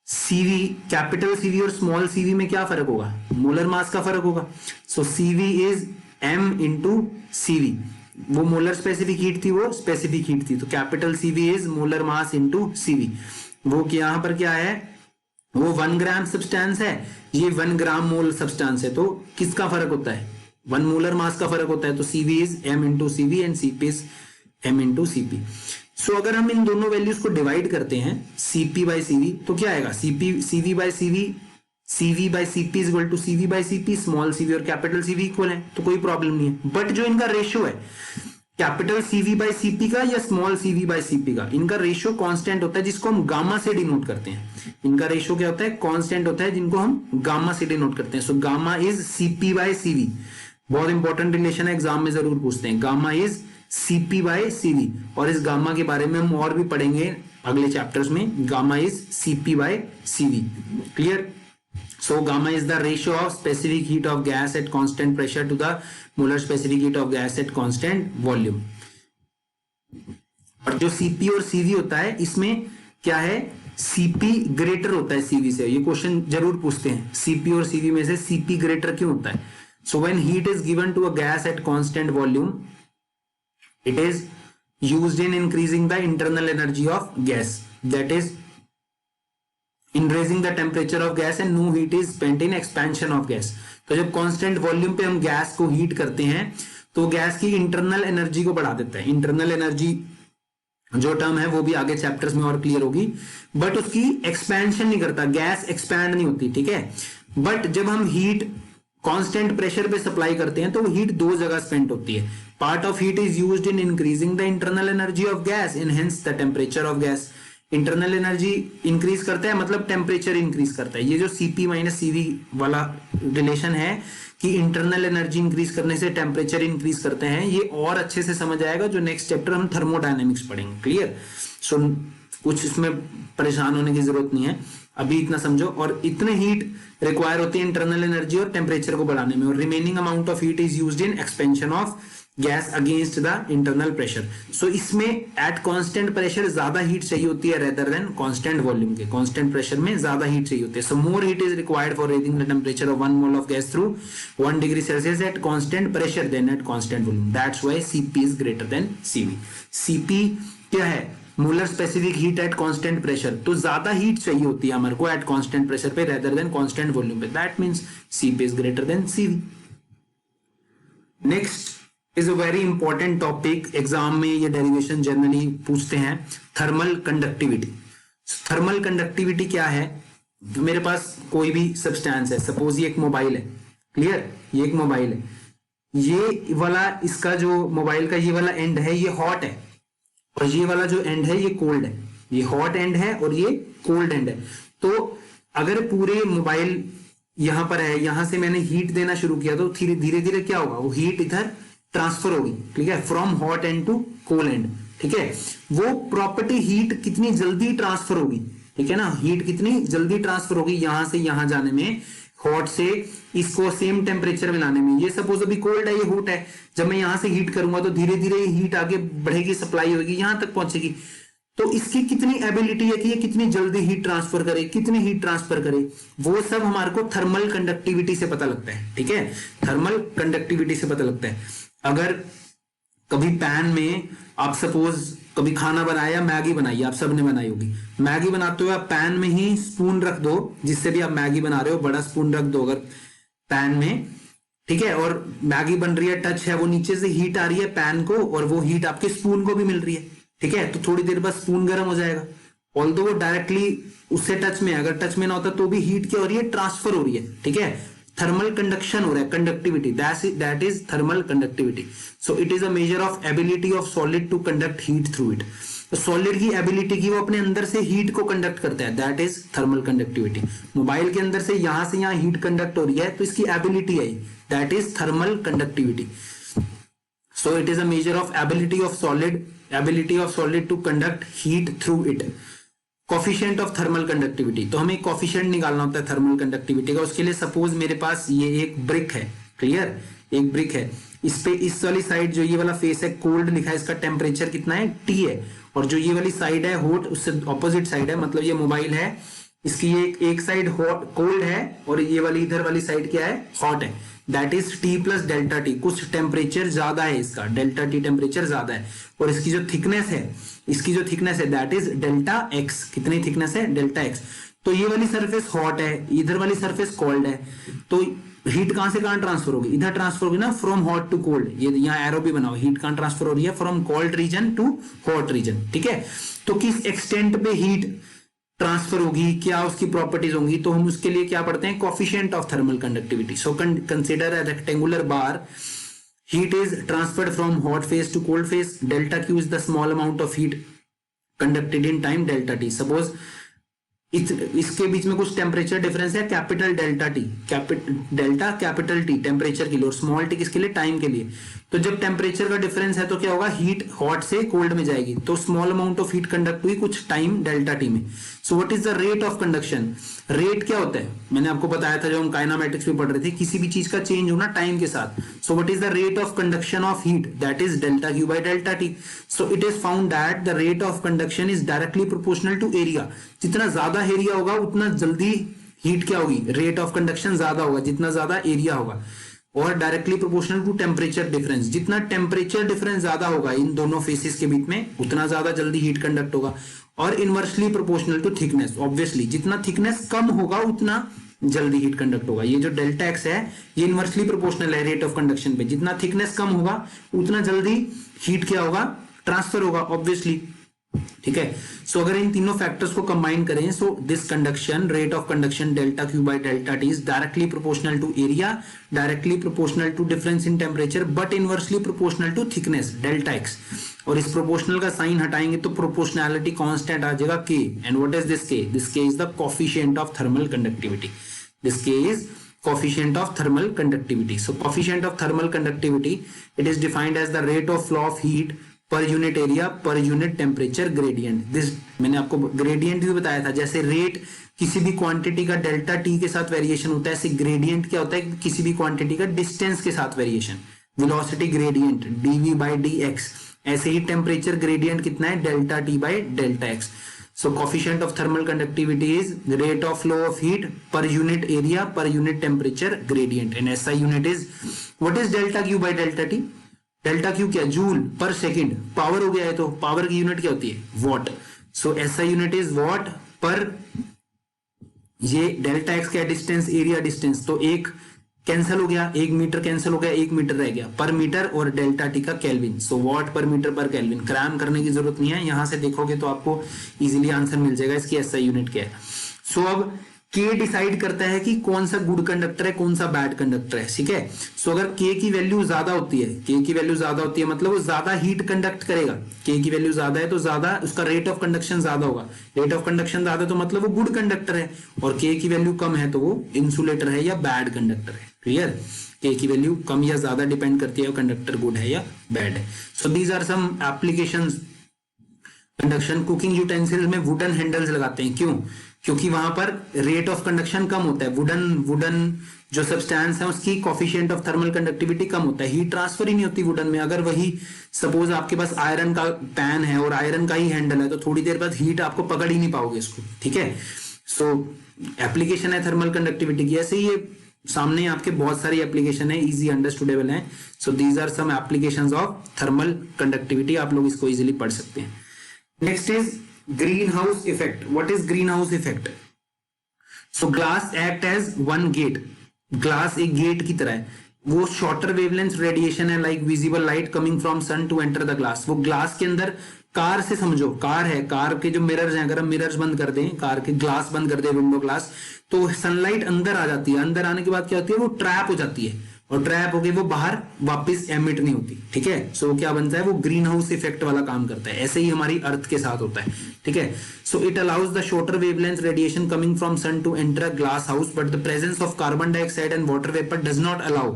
cv, capital cv और small cv में क्या फर्क होगा? मोलर मास का फर्क होगा. सो cv is m into cv. वो मोलर स्पेसिफिक हीट थी, वो स्पेसिफिक हीट थी, तो capital cv is molar mass into cv. वो यहां पर क्या है, वो 1 ग्राम सब्सटेंस है, ये 1 ग्राम मोल सब्सटेंस है, तो किसका फर्क होता है? 1 मोलर मास का फर्क होता है. तो cv is m into cv and cp is m into cp. सो अगर हम इन दोनों वैल्यूज को डिवाइड करते हैं cp बाई cv, तो क्या आएगा? cv by cv, cv by cp is equal to cv by cp. Small cv और कैपिटल cv इक्वल है, तो कोई प्रॉब्लम नहीं है. बट जो इनका रेशियो है कैपिटल cv बाई cp का या स्मॉल cv बाई cp का, इनका रेशियो कांस्टेंट होता है, जिसको हम गामा से डिनोट करते हैं. इनका रेशियो क्या होता है? कांस्टेंट होता है, जिनको हम गामा से डिनोट करते हैं. So gamma is cp by cv. बहुत इंपॉर्टेंट रिलेशन है, एग्जाम में जरूर पूछते हैं. Gamma is cp by cv, और इस गामा के बारे में हम और भी पढ़ेंगे अगले चैप्टर्स में. Gamma is cp by cv. Clear? So gamma is the ratio of specific heat of gas at constant pressure to the molar specific heat of gas at constant volume. और जो Cp और Cv होता है, इसमें क्या है? Cp greater होता है Cv से. ये क्वेश्चन जरूर पूछते हैं, Cp और Cv में से Cp ग्रेटर क्यों होता है? So when heat is given to a gas at constant volume, it is used in increasing the internal energy of gas. That is in raising the temperature of gas and no heat is spent in expansion of gas. तो जब constant volume पे हम gas को heat करते हैं तो gas की internal energy को बढ़ा देता है. इंटरनल एनर्जी जो टर्म है वो भी आगे चैप्टर्स में और क्लियर होगी, बट उसकी एक्सपेंशन नहीं करता, गैस एक्सपैंड नहीं होती. ठीक है, बट जब हम हीट कांस्टेंट प्रेशर पे सप्लाई करते हैं तो हीट दो जगह स्पेंड होती है. Part of heat is used in increasing the internal energy of gas and hence the temperature of gas. Internal energy increase करता है, मतलब टेम्परेचर इंक्रीज करता है. ये जो Cp माइनस Cv वाला रिलेशन है कि इंटरनल एनर्जी इंक्रीज करने से टेम्परेचर इंक्रीज करते हैं, ये और अच्छे से समझ आएगा जो नेक्स्ट चैप्टर हम थर्मोडायनेमिक्स पढ़ेंगे. क्लियर? सो कुछ इसमें परेशान होने की जरूरत नहीं है, अभी इतना समझो. और इतने हीट रिक्वायर होती है इंटरनल एनर्जी और टेम्परेचर को बढ़ाने में, और remaining amount of heat is used in expansion of gas against the internal pressure. So इसमें एट कांस्टेंट प्रेशर ज्यादा हीट चाहिए होती है रेदर देन कांस्टेंट वॉल्यूम के. कांस्टेंट प्रेशर में ज्यादा हीट चाहिए होती है. So more heat is required for raising the temperature of 1 mole of gas through 1 degree Celsius at constant pressure than at constant volume. That's why Cp is greater then Cv. Cp क्या है? Molar specific heat at constant pressure. तो ज्यादा heat चाहिए होती है हमारे को eight constant pressure पे रेदर देन कांस्टेंट वॉल्यूम पे. That means Cp is greater then Cv. Next is a very important topic, exam में ये डेरिवेशन जनरली पूछते हैं, थर्मल कंडक्टिविटी. थर्मल कंडक्टिविटी क्या है? मेरे पास कोई भी सब्सटेंस है, सपोज ये एक मोबाइल है. क्लियर? ये एक मोबाइल है, ये वाला इसका जो मोबाइल का ये वाला एंड है ये हॉट है, और ये वाला जो एंड है ये कोल्ड है. ये हॉट एंड है और ये कोल्ड एंड है. तो अगर पूरे मोबाइल यहां पर है, यहां से मैंने हीट देना शुरू किया तो धीरे धीरे क्या होगा? वो हीट इधर ट्रांसफर होगी. ठीक है, from hot end to cold end. ठीक है, वो प्रॉपर्टी हीट कितनी जल्दी ट्रांसफर होगी. ठीक है ना, हीट कितनी जल्दी ट्रांसफर होगी यहां से यहां जाने में, हॉट से इसको सेम टेम्परेचर में लाने में. ये सपोज अभी कोल्ड है, ये हॉट है, जब मैं यहां से हीट करूंगा तो धीरे धीरे हीट आगे बढ़ेगी, सप्लाई होगी, यहां तक पहुंचेगी. तो इसकी कितनी एबिलिटी है कि ये कितनी जल्दी हीट ट्रांसफर करे, कितनी हीट ट्रांसफर करे, वो सब हमारे को थर्मल कंडक्टिविटी से पता लगता है. ठीक है, थर्मल कंडक्टिविटी से पता लगता है. अगर कभी पैन में आप सपोज कभी खाना बनाया, मैगी बनाई, आप सबने बनाई होगी. मैगी बनाते हुए आप पैन में ही स्पून रख दो, जिससे भी आप मैगी बना रहे हो बड़ा स्पून रख दो अगर पैन में. ठीक है, और मैगी बन रही है, टच है, वो नीचे से हीट आ रही है पैन को, और वो हीट आपके स्पून को भी मिल रही है. ठीक है, तो थोड़ी देर बाद स्पून गर्म हो जाएगा. ऑल्दो वो डायरेक्टली उससे टच में, अगर टच में ना होता तो भी हीट क्या हो रही है? ट्रांसफर हो रही है. ठीक है, थर्मल कंडक्शन हो रहा है, conductivity, that is thermal conductivity. So it is a measure of ability of solid to conduct heat through it. Solid की एबिलिटी की, वो अपने अंदर से हीट को कंडक्ट करता है, that is thermal conductivity. Mobile के अंदर से यहां हीट कंडक्ट हो रही है, तो इसकी एबिलिटी है, that is thermal conductivity. So it is a measure of ability of solid to conduct heat through it. Coefficient of thermal conductivity, तो हमें कॉफिशिएंट निकालना होता है थर्मल कंडक्टिविटी का। उसके लिए सपोज मेरे पास ये एक ब्रिक है, क्लियर, एक ब्रिक है, इस पे इस वाली साइड जो ये वाला फेस है कोल्ड लिखा है, इसका टेम्परेचर कितना है T है, और जो ये वाली साइड है हॉट, उससे ऑपोजिट साइड है, मतलब ये मोबाइल है, इसकी ये एक साइड हॉट कोल्ड है और ये वाली इधर वाली साइड क्या है, हॉट है, that is T plus delta T, कुछ टेम्परेचर ज्यादा है इसका, डेल्टा टी टेम्परेचर ज्यादा है, और इसकी जो थिकनेस है, इसकी जो थिकनेस है दैट इज डेल्टा एक्स, कितनी थिकनेस है, डेल्टा एक्स। तो ये वाली सरफेस हॉट है, इधर वाली सरफेस कोल्ड है, तो हीट कहां से कहां ट्रांसफर होगी, इधर ट्रांसफर होगी ना, फ्रॉम हॉट टू कोल्ड, ये यहाँ एरो भी बनाओ, हीट कहां ट्रांसफर हो रही है, from cold region to hot region, ठीक है। तो किस एक्सटेंट पे हीट ट्रांसफर होगी, क्या उसकी प्रॉपर्टीज होंगी, तो हम उसके लिए क्या पढ़ते हैं, coefficient of thermal conductivity. So consider a rectangular bar, heat is transferred from hot phase to cold phase, delta q is the small amount of heat conducted in time delta t। suppose इसके बीच में कुछ temperature difference है, capital delta T, delta capital T temperature के लिए, और small T किसके लिए, time के लिए। तो जब टेम्परेचर का डिफरेंस है तो क्या होगा, हीट हॉट से कोल्ड में जाएगी, तो small amount of heat conduct हुई कुछ टाइम डेल्टा टी में। सो what is the rate of conduction, rate क्या होता है, मैंने आपको बताया था जब हम काइनेमैटिक्स में पढ़ रहे थे, किसी भी चीज का चेंज होना टाइम के साथ। So what is the rate of conduction of heat, that is delta Q by delta T. So it is found that the rate of conduction is directly proportional to area, जितना ज्यादा area होगा उतना जल्दी heat क्या होगी, rate of conduction ज्यादा होगा जितना ज्यादा एरिया होगा, और directly proportional to temperature difference, जितना टेम्परेचर डिफरेंस ज्यादा होगा इन दोनों फेसेस के बीच में उतना ज्यादा जल्दी हीट कंडक्ट होगा, और inversely proportional to thickness, obviously जितना थिकनेस कम होगा उतना जल्दी हीट कंडक्ट होगा। ये जो डेल्टा एक्स है ये इनवर्सली प्रोपोर्शनल है रेट ऑफ कंडक्शन पे, जितना थिकनेस कम होगा उतना जल्दी हीट क्या होगा, ट्रांसफर होगा, ऑब्वियसली, ठीक है। सो अगर इन तीनों फैक्टर्स को कंबाइन करें, so this conduction, rate of conduction delta Q by delta T is directly proportional to area, directly proportional to difference in temperature, but inversely proportional to thickness delta X. और इस proportional का sign हटाएंगे तो proportionality constant आ जाएगा k, and what is this k, this k is the coefficient of thermal conductivity, this k is coefficient of thermal conductivity. So coefficient of thermal conductivity, it is defined as the rate of flow of heat per unit area per unit temperature gradient. This मैंने आपको gradient भी बताया था, जैसे rate किसी भी quantity का delta T के साथ वेरिएशन होता है, ऐसे ग्रेडियंट क्या होता है, किसी भी क्वांटिटी का डिस्टेंस के साथ variation, velocity gradient dv by dx, ऐसे ही टेम्परेचर ग्रेडियंट कितना है, delta T by delta x. So coefficient of thermal conductivity is the rate of flow of heat per unit area per unit temperature gradient, and SI unit is, what is delta Q by delta T, delta Q क्या, joule पर second, power हो गया है तो power की unit क्या होती है, what. So SI unit is what पर, ये डेल्टा एक्स क्या, डिस्टेंस, एरिया डिस्टेंस, तो एक कैंसिल हो गया, 1 मीटर कैंसिल हो गया, 1 मीटर रह गया, पर मीटर, और डेल्टा टी का केल्विन, सो वॉट पर मीटर पर केल्विन। क्रैम करने की जरूरत नहीं है, यहां से देखोगे तो आपको इजीली आंसर मिल जाएगा इसकी एसआई यूनिट क्या है। सो अब के डिसाइड करता है कि कौन सा गुड कंडक्टर है कौन सा बैड कंडक्टर है, ठीक है। सो अगर के की वैल्यू ज्यादा होती है, के की वैल्यू ज्यादा होती है मतलब वो ज्यादा हीट कंडक्ट करेगा, के की वैल्यू ज्यादा है तो ज्यादा उसका रेट ऑफ कंडक्शन ज्यादा होगा, रेट ऑफ कंडक्शन ज्यादा तो मतलब वो गुड कंडक्टर है, और के की वैल्यू कम है तो वो इंसुलेटर है या बैड कंडक्टर है, क्लियर। के की वैल्यू कम या ज्यादा डिपेंड करती है कंडक्टर गुड है या बैड है। So these are some applications. Conduction, cooking utensils में वुडन हैंडल्स लगाते हैं, क्यों, क्योंकि वहां पर रेट ऑफ कंडक्शन कम होता है, वुडन जो सब्सटेंस है उसकी कोफिशिएंट ऑफ थर्मल कंडक्टिविटी कम होता है, हीट ट्रांसफर ही नहीं होती वुडन में। अगर वही सपोज आपके पास आयरन का पैन है और आयरन का ही हैंडल है तो थोड़ी देर बाद हीट आपको पकड़ ही नहीं पाओगे इसको, ठीक है। सो एप्लीकेशन है थर्मल कंडक्टिविटी की। ऐसे ये सामने आपके बहुत सारी एप्लीकेशन है, इजी अंडरस्टूडेबल है। So these are some applications of thermal conductivity, आप लोग इसको इजीली पढ़ सकते हैं। Next is green house effect. What is green house effect? So glass act as one gate, glass एक गेट की तरह है, वो शॉर्टर वेवलेंथ रेडिएशन है like visible light coming from sun to enter the glass. वो glass के अंदर, car से समझो, कार है, कार के जो मिरर्स हैं, अगर हम मिरर्स बंद कर दें, कार के ग्लास बंद कर दें, विंडो ग्लास, तो सनलाइट अंदर आ जाती है, अंदर आने के बाद क्या होती है, वो ट्रैप हो जाती है, और ट्रैप होके वो बाहर वापस एमिट नहीं होती, ठीक है। सो वो क्या बनता है, वो ग्रीन हाउस इफेक्ट वाला काम करता है। ऐसे ही हमारी अर्थ के साथ होता है, ठीक है। So it allows the shorter wavelength radiation coming from sun to enter a glass house, but the presence of carbon dioxide and water vapour does not allow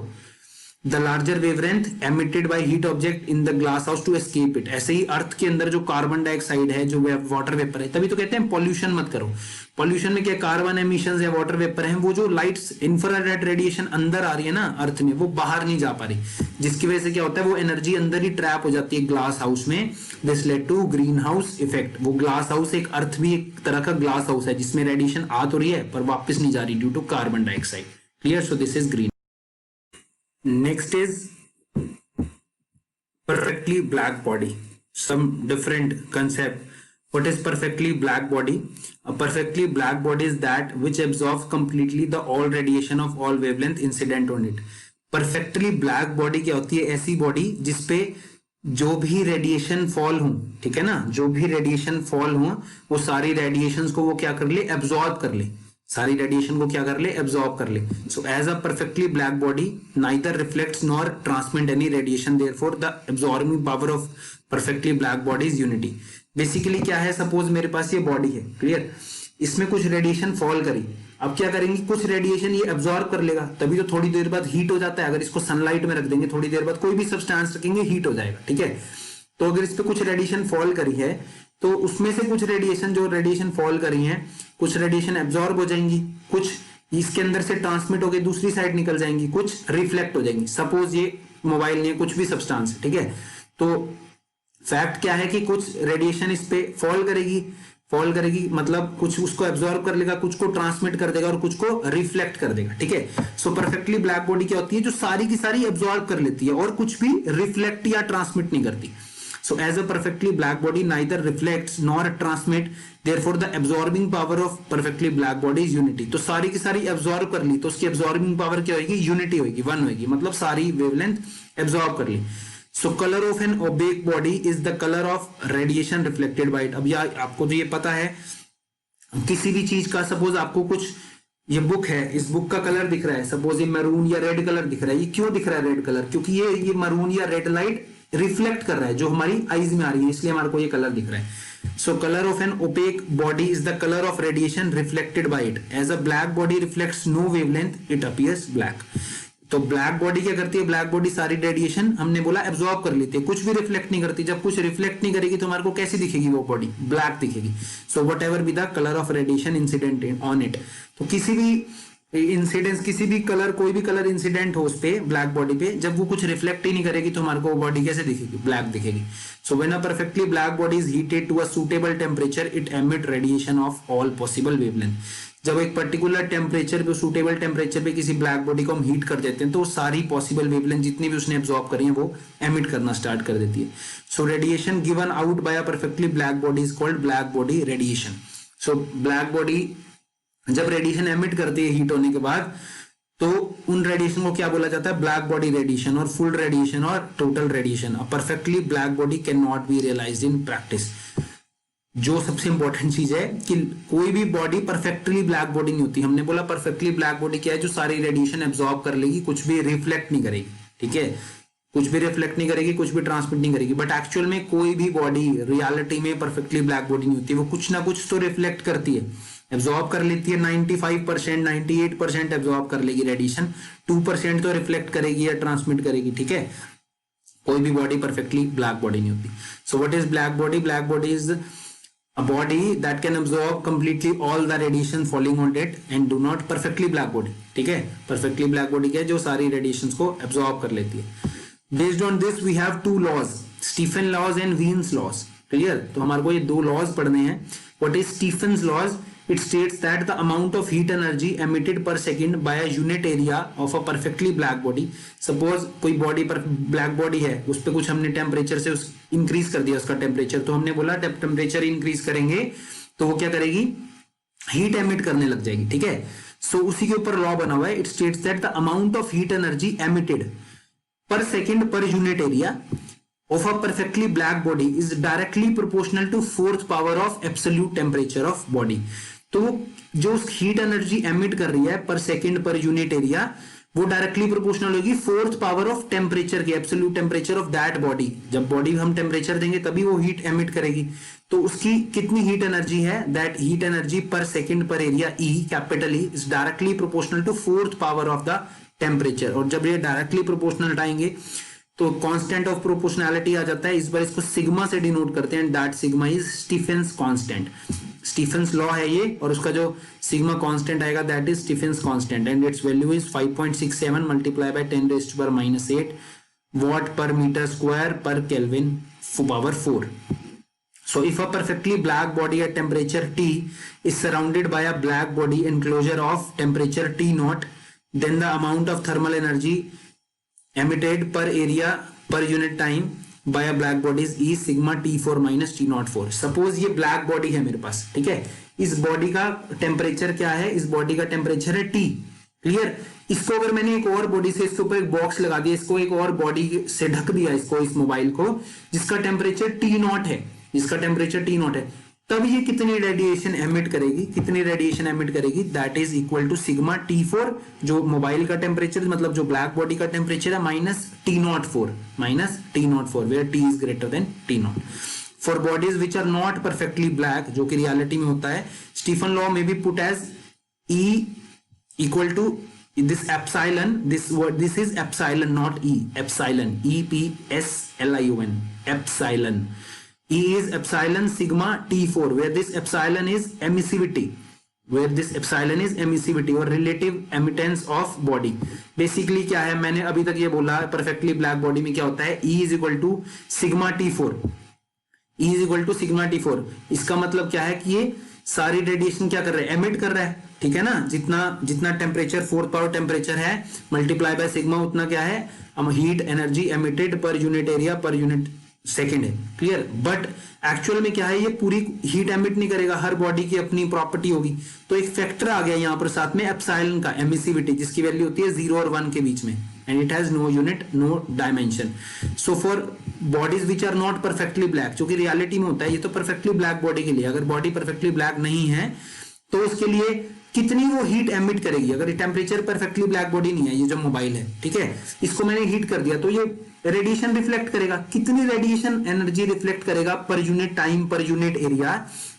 the larger wavelength emitted by heat object in the glass house to escape it. ऐसे ही अर्थ के अंदर जो carbon dioxide है, जो water vapour है, तभी तो कहते हैं पॉल्यूशन मत करो। पॉल्यूशन में क्या कार्बन एमिशंस या वाटर वेपर है, वो जो लाइट्स इंफ्रारेड रेडिएशन अंदर आ रही है ना अर्थ में, वो बाहर नहीं जा पा रही, जिसकी वजह से क्या होता है, वो एनर्जी अंदर ही ट्रैप हो जाती है ग्लास हाउस में। This led to green house effect. वो ग्लास हाउस, एक अर्थ भी एक तरह का ग्लास हाउस है जिसमें रेडिएशन आ तो रही है पर वापस नहीं जा रही due to carbon dioxide. Clear? So this is green. Next is perfectly black body. Some different concept. What is perfectly black body? A perfectly black body is that which absorbs completely the all radiation of all wavelength incident on it. Perfectly black body क्या होती है? ऐसी body जिसपे जो भी radiation fall हो, ठीक है ना, जो भी रेडिएशन फॉल हो वो सारी रेडिएशंस को वो क्या कर ले? एब्जॉर्ब कर ले। सारी रेडिएशन को क्या कर ले? एब्जॉर्ब कर ले। So as a perfectly black body neither reflects nor transmit any radiation, therefore the absorbing power of perfectly black body is unity. Basically क्या है, सपोज मेरे पास ये बॉडी है, क्लियर, इसमें कुछ रेडिएशन फॉल करी, अब क्या करेंगे, कुछ रेडिएशन ये एब्जॉर्ब कर लेगा, तभी तो थोड़ी देर बाद हीट हो जाता है। अगर इसको सनलाइट में रख देंगे थोड़ी देर बाद, कोई भी सब्सटेंस रखेंगे, हीट हो जाएगा, ठीक है। तो अगर इस पे कुछ रेडिएशन फॉल करी है तो उसमें से कुछ रेडिएशन, जो रेडिएशन फॉल करी है, कुछ रेडिएशन एब्जॉर्ब हो जाएंगी, कुछ इसके अंदर से ट्रांसमिट होकर दूसरी साइड निकल जाएंगी, कुछ रिफ्लेक्ट हो जाएंगी। सपोज ये मोबाइल नहीं है, कुछ भी सब्सटेंस है, ठीक है। तो फैक्ट क्या है कि कुछ रेडिएशन इस पे फॉल करेगी मतलब कुछ उसको एब्जॉर्ब कर लेगा, कुछ को ट्रांसमिट कर देगा और कुछ को रिफ्लेक्ट कर देगा, ठीक है। सो परफेक्टली ब्लैक बॉडी क्या होती है, जो सारी की सारी एब्जॉर्ब कर लेती है और कुछ भी रिफ्लेक्ट या ट्रांसमिट नहीं करती। So as a perfectly black body neither reflects nor transmit, therefore the absorbing power of perfectly black body is unity। तो सारी की सारी एब्जॉर्ब कर ली तो उसकी एब्जॉर्बिंग पावर क्या होगी? यूनिटी होगी, वन होगी, मतलब सारी वेवलेंथ एब्जॉर्ब कर ली। So colour of an opaque body is the colour of radiation reflected by it. अब या आपको तो ये पता है, किसी भी चीज का, सपोज आपको कुछ, ये बुक है, इस बुक का कलर दिख रहा है, सपोज ये मैरून या रेड कलर दिख रहा है। ये क्यों दिख रहा है रेड कलर? क्योंकि ये मैरून या रेड लाइट रिफ्लेक्ट कर रहा है जो हमारी आईज में आ रही है, इसलिए हमारे को ये कलर दिख रहा है। So colour of an opaque body is the colour of radiation reflected by it. As a black body reflects no wavelength it appears black. तो ब्लैक बॉडी क्या करती है? ब्लैक बॉडी सारी रेडिएशन, हमने बोला, एब्जॉर्ब कर लेती है, कुछ भी रिफ्लेक्ट नहीं करती। जब कुछ रिफ्लेक्ट नहीं करेगी तो हमारे को कैसी दिखेगी वो बॉडी? ब्लैक दिखेगी। So what ever be the colour of radiation incident on it. तो किसी भी इंसिडेंस, किसी भी कलर, कोई भी कलर इंसिडेंट हो उस पे, ब्लैक बॉडी पे, जब वो कुछ रिफ्लेक्ट ही नहीं करेगी तो हमारे को वो बॉडी कैसे दिखेगी? ब्लैक दिखेगी। So when a perfectly black body is heated to a suitable temperature it emit radiation of all possible wavelength. जब एक पर्टिकुलर टेम्परेचर पे, सूटेबल टेम्परेचर पे किसी ब्लैक बॉडी को हम हीट कर देते हैं तो सारी पॉसिबल वेवलेंथ जितनी भी उसने एब्जॉर्ब करी है वो एमिट करना स्टार्ट कर देती है। So radiation given out by a perfectly black body is called black body radiation. So black body जब रेडिएशन एमिट करती है हीट होने के बाद, तो उन रेडिएशन को क्या बोला जाता है? ब्लैक बॉडी रेडिएशन, और फुल रेडिएशन और total radiation. A perfectly black body can not be realised in practice. जो सबसे इंपॉर्टेंट चीज है कि कोई भी बॉडी परफेक्टली ब्लैक बॉडी नहीं होती। हमने बोला परफेक्टली ब्लैक बॉडी क्या है? जो सारी रेडिएशन एब्जॉर्ब कर लेगी, कुछ भी रिफ्लेक्ट नहीं करेगी, ठीक है, कुछ भी रिफ्लेक्ट नहीं करेगी, कुछ भी ट्रांसमिट नहीं करेगी। बट एक्चुअल में कोई भी बॉडी रियलिटी में परफेक्टली ब्लैक बॉडी नहीं होती। वो कुछ ना कुछ तो रिफ्लेक्ट करती है, एब्जॉर्ब कर लेती है। 95%, 98% एब्जॉर्ब कर लेगी रेडिएशन, 2% तो रिफ्लेक्ट करेगी या ट्रांसमिट करेगी, ठीक है। कोई भी बॉडी परफेक्टली ब्लैक बॉडी नहीं होती। सो what is black body? Black body is a body that can absorb completely all the radiation falling on it and do not perfectly black body, ठीक है। perfectly black body क्या है? जो सारी radiations को absorb कर लेती है। Based on this we have two laws, Stefan laws and Wien's laws. Clear? तो हमारे को ये दो लॉज पढ़ने हैं। What is Stefan's laws? It states that the amount of heat energy emitted per second by a unit area of a perfectly black body, suppose कोई body पर black body है, उस पर कुछ हमने टेम्परेचर से इंक्रीज कर दिया उसका टेम्परेचर, तो हमने बोला टेम्परेचर इंक्रीज करेंगे तो वो क्या करेगी? हीट एमिट करने लग जाएगी, ठीक है। सो उसी के ऊपर लॉ बना हुआ है। It states that the amount of heat energy emitted per second per unit area of a perfectly black body is directly proportional to fourth power of absolute temperature of body। तो जो heat energy emit कर रही है per second per unit area, वो directly proportional होगी fourth power of temperature की, absolute temperature of that body. जब body हम टेम्परेचर देंगे तभी वो हीट एमिट करेगी। तो उसकी कितनी हीट एनर्जी है? That heat energy per second per area, E capital E, is directly proportional to fourth power of the temperature, और जब ये डायरेक्टली प्रोपोर्शनल हटाएंगे तो कांस्टेंट ऑफ प्रोपोर्शनैलिटी आ जाता है। इस बार इसको सिग्मा से डिनोट करते हैं, that sigma is Stefan's constant. Stefan's law है ये, और उसका जो सिग्मा कांस्टेंट आएगा that is Stefan's constant, and its value is 5.67 multiply by 10⁻⁻⁸ watt per meter square per Kelvin power 4. So if a perfectly black body at temperature T is surrounded by a black body enclosure of temperature T naught, then the amount of thermal energy emitted per area per unit time by a black body is E sigma T4 minus T04. Suppose ये black body है मेरे पास, ठीक है, इस body का temperature क्या है, इस बॉडी का टेम्परेचर है T, क्लियर। इसको अगर मैंने एक और बॉडी से इसके ऊपर एक बॉक्स लगा दिया, इसको एक और बॉडी से ढक दिया, इसको, इस मोबाइल को, जिसका टेम्परेचर टी नॉट है, जिसका टेम्परेचर टी नॉट है, तब ये कितनी रेडिएशन एमिट करेगी, कितनी रेडिएशन एमिट करेगी, that is equal to sigma T4, जो मोबाइल का टेम्परेचर, मतलब जो ब्लैक बॉडी का टेम्परेचर है, minus T04 where T is greater than T0। For bodies which are not perfectly black, जो कि रियलिटी में होता है, स्टीफन लॉ में be put as E equal to this epsilon, this is epsilon, not E, epsilon, EPSLION, epsilon. E is epsilon sigma T4, where this epsilon is emissivity, or relative emittance of body. Basically क्या है, मैंने अभी तक ये बोला, perfectly black body में क्या होता है, E is equal to sigma T4, E is equal to sigma T4। इसका मतलब क्या है कि ये सारी रेडिएशन क्या कर रहा है, एमिट कर रहा है, ठीक है ना। जितना टेम्परेचर, फोर्थ पावर टेम्परेचर है, मल्टीप्लाई बाय सिग्मा, उतना क्या है, हम हीट एनर्जी एमिटेड पर unit area per unit second है, क्लियर। बट एक्चुअल में क्या है, ये पूरी हीट एमिट नहीं करेगा, हर बॉडी की अपनी प्रॉपर्टी होगी। तो एक फैक्टर आ गया यहाँ पर साथ में एप्सिलॉन का, एमिसिविटी, जिसकी वैल्यू होती है 0 और 1 के बीच में, and it has no unit, no dimension. So for bodies which are not perfectly black, जो कि रियलिटी में होता है, ये तो परफेक्टली ब्लैक बॉडी के लिए, अगर बॉडी परफेक्टली ब्लैक नहीं है तो उसके लिए कितनी वो हीट एमिट करेगी। अगर टेम्परेचर परफेक्टली ब्लैक बॉडी नहीं है, ये जो मोबाइल है, ठीक है, इसको मैंने हीट कर दिया, तो ये रेडिएशन रिफ्लेक्ट करेगा, कितनी रेडिएशन एनर्जी रिफ्लेक्ट करेगा per unit time, per unit area,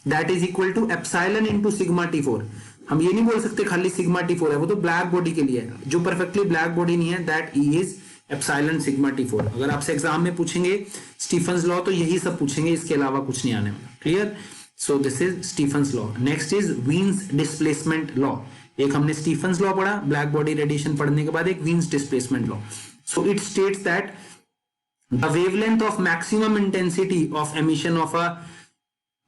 that is equal to epsilon into sigma T4। हम ये नहीं बोल सकते खाली सिग्मा T4 है, वो तो ब्लैक बॉडी के लिए है। जो परफेक्टली ब्लैक बॉडी नहीं है, that E is epsilon sigma T4। अगर आपसे एग्जाम में पूछेंगे स्टीफन्स लॉ, तो यही सब पूछेंगे, इसके अलावा कुछ नहीं आने वाला, clear. So this is Stefan's law. Next is Wien's displacement law. एक हमने स्टीफन्स लॉ पढ़ा ब्लैक बॉडी रेडिएशन पढ़ने के बाद, एक Wien's displacement law. So it states that the wavelength of maximum intensity of emission of a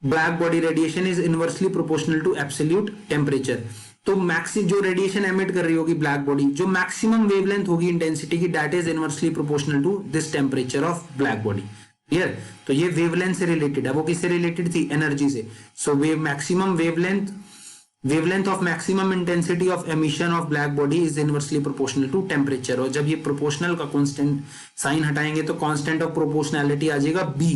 black body radiation is inversely proportional to absolute temperature. तो maxim जो radiation emit कर रही होगी black body, जो मैक्सिमम वेवलेंथ होगी intensity की, that is inversely proportional to this temperature of black body, clear. तो ये वेवलेंथ से रिलेटेड है, वो किससे रिलेटेड थी, एनर्जी से। So maximum wavelength of maximum intensity of emission of black body is inversely proportional to temperature. और जब ये प्रोपोर्शनल का कांस्टेंट साइन हटाएंगे तो कांस्टेंट ऑफ प्रोपोर्शनैलिटी आ जाएगा B।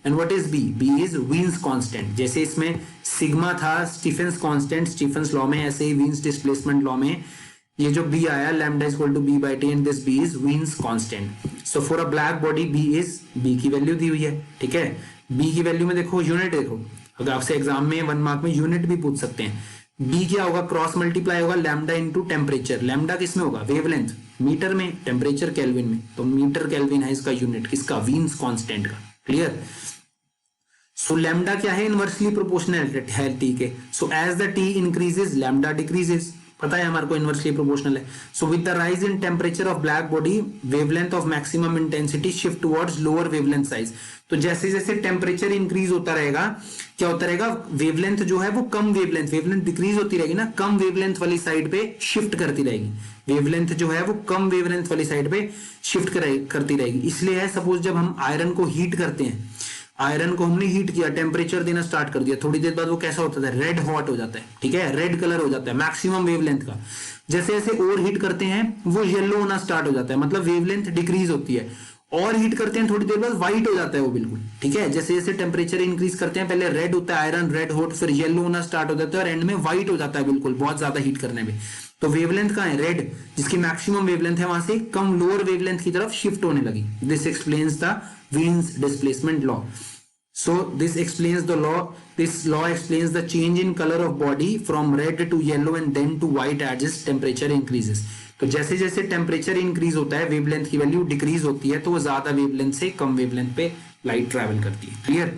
And what is B? B is Wien's constant. जैसे इसमें सिग्मा था स्टीफेंस कांस्टेंट स्टीफेंस लॉ में, ऐसे ही वीन्स डिस्प्लेसमेंट लॉ में ये जो B आया, lambda is equal to B by T, and this B is Wien's constant. So for a black body B की वैल्यू दी हुई है, ठीक है। B की वैल्यू में देखो यूनिट, देखो अगर आपसे एग्जाम में 1 मार्क में यूनिट भी पूछ सकते हैं। B क्या होगा, क्रॉस मल्टीप्लाई होगा लैम्डा इनटू टेम्परेचर। लैम्डा किस में होगा, वेवलेंथ, मीटर में, टेम्परेचर केल्विन में, तो मीटर केल्विन है इसका यूनिट, किसका, वीन्स कांस्टेंट का, क्लियर। सो लैम्डा क्या है, इनवर्सली प्रोपोर्शनल है T के। So as the T increases lambda decreases, पता है हमारे को इनवर्सली प्रोपोर्शनल है। So with the rise in temperature of black body wavelength of maximum intensity shift towards lower wavelength size. तो जैसे जैसे टेम्परेचर इंक्रीज होता रहेगा, क्या होता रहेगा, वेवलेंथ जो है वो कम वेवलेंथ डिक्रीज होती रहेगी ना, कम वेवलेंथ वाली साइड पे शिफ्ट करती रहेगी। वेवलेंथ जो है वो कम वेवलेंथ वाली साइड पे शिफ्ट करती रहेगी। इसलिए है, सपोज जब हम आयरन को हीट करते हैं, आयरन को हमने हीट किया, टेम्परेचर देना स्टार्ट कर दिया, थोड़ी देर बाद वो कैसा होता है, रेड हॉट हो जाता है, ठीक है, रेड कलर हो जाता है मैक्सिमम वेवलेंथ का। जैसे जैसे और हीट करते हैं वो येलो होना स्टार्ट हो जाता है, मतलब वेवलेंथ डिक्रीज होती है। और हीट करते हैं थोड़ी देर बाद व्हाइट हो जाता है वो बिल्कुल, ठीक है। जैसे जैसे टेम्परेचर इंक्रीज करते हैं, पहले रेड होता है आयरन, रेड हॉट, फिर येलो होना स्टार्ट हो जाता है और एंड में व्हाइट हो जाता है बिल्कुल, बहुत ज्यादा हीट करने में। तो वेवलेंथ कहाँ है, रेड, जिसकी मैक्सिमम वेवलेंथ है, वहां से कम लोअर वेवलेंथ की तरफ शिफ्ट होने लगी। This explains the वीन्स displacement law. So this explains the law. This law explains the change in color of body from red to yellow and then to white as its temperature increases. तो जैसे जैसे temperature increase होता है wavelength की value decrease होती है, तो वो ज्यादा वेवलेंथ से कम वेवलेंथ पे लाइट ट्रैवल करती है। Clear?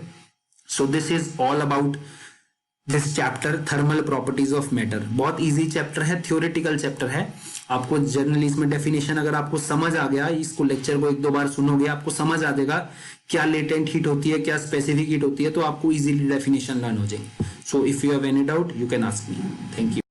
So this is all about this chapter, thermal properties of matter. बहुत इजी चैप्टर है, थ्योरेटिकल चैप्टर है। आपको जनरली इसमें डेफिनेशन अगर आपको समझ आ गया, इसको लेक्चर को एक दो बार सुनोगे, आपको समझ आ जाएगा क्या लेटेंट हीट होती है, क्या स्पेसिफिक हीट होती है, तो आपको इजीली डेफिनेशन लर्न हो जाएगी। So if you have any doubt you can ask me. Thank you.